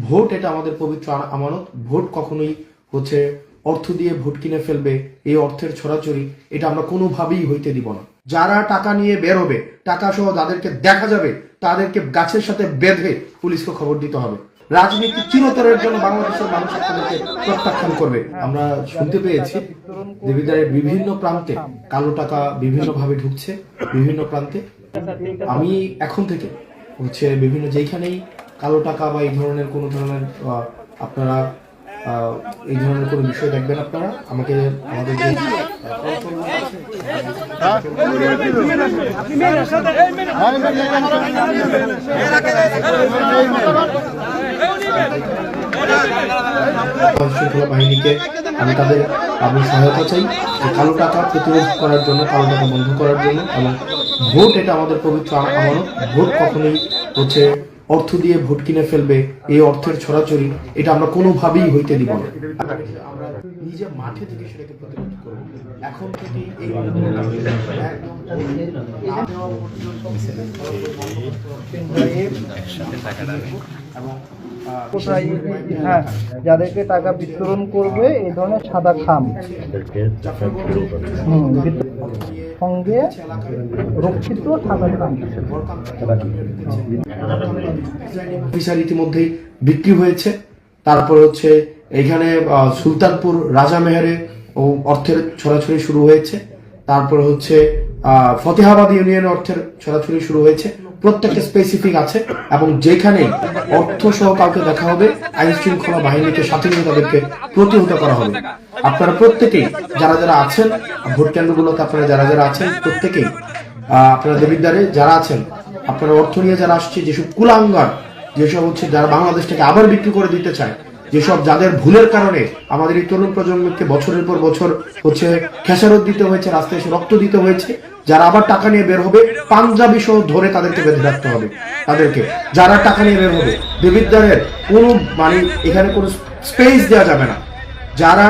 Vote এটা আমাদের পবিত্র আমানত। ভোট কখনোই হচ্ছে অর্থ দিয়ে ভোট কিনে ফেলবে, এই অর্থের ছড়াছড়ি এটা আমরা কোনোভাবেই হইতে দিব না। যারা টাকা নিয়ে বের হবে, টাকা সহ যাদেরকে দেখা যাবে তাদেরকে গাছের সাথে বেঁধে পুলিশকে খবর দিতে হবে। রাজনীতি চিরতরের জন্য বাংলাদেশের মানুষ আপনাদেরকে প্রত্যাখ্যান করবে। আমরা শুনতে পেয়েছি দেবিদ্বারের বিভিন্ন প্রান্তে কালো টাকা বিভিন্নভাবে ঢুকছে, বিভিন্ন প্রান্তে। আমি এখন থেকে হচ্ছে বিভিন্ন যেখানেই কালো টাকা বা এই ধরনের কোনো ধরনের আপনারা এই ধরনের কোনো বিষয় দেখবেন, আপনারা আমাকে আমাদের শৃঙ্খলা বাহিনীকে আমি সহায়তা চাই যে কালো টাকা প্রতিরোধ করার জন্য, কালো টাকা বন্ধ করার জন্য। এবং ভোট এটা আমাদের পবিত্র আমানত। ভোট কখনোই হচ্ছে অর্থ দিয়ে ভোট কিনে ফেলবে, এই অর্থের ছড়াছড়ি এটা আমরা কোনোভাবেই হইতে দিব না। আমরা নিজে মাঠে থেকে সেটাকে প্রতিরোধ করব। এখন থেকে এই যাদেরকে টাকা বিতরণ করবে এই ধরনের সাদা খাম সঙ্গে রক্ষিত সাদা খাম অফিসার ইতিমধ্যেই বিক্রি হয়েছে। তারপর হচ্ছে এখানে সুলতানপুর রাজা মেহেরে অর্থের ছড়াছড়ি শুরু হয়েছে। তারপর হচ্ছে ফতেহাবাদ ইউনিয়নে অর্থের ছড়াছড়ি শুরু হয়েছে। প্রত্যেকটা স্পেসিফিক আছে এবং যেখানে অর্থ সহ কাউকে দেখা হবে আইন শৃঙ্খলা বাহিনীকে সাথে নিয়ে তাদেরকে প্রতিহত করা হবে। আপনারা প্রত্যেকেই যারা যারা আছেন ভোট কেন্দ্রগুলোতে, আপনারা যারা যারা আছেন প্রত্যেকেই আপনারা দেবিদ্বারে যারা আছেন, আপনারা অর্থ নিয়ে যারা আসছে, যেসব কুলাঙ্গার, যেসব হচ্ছে যারা বাংলাদেশটাকে আবার বিক্রি করে দিতে চায়, যেসব যাদের ভুলের কারণে আমাদের এই তরুণ প্রজন্মকে বছরের পর বছর হচ্ছে খেসারত দিতে হয়েছে, রাস্তায় এসে রক্ত দিতে হয়েছে, যারা আবার টাকা নিয়ে বের হবে পাঞ্জাবি সহ ধরে তাদেরকে বেঁধে রাখতে হবে। তাদেরকে যারা টাকা নিয়ে বের হবে দেবিদ্বারের কোনো এখানে কোনো স্পেস দেওয়া যাবে না। যারা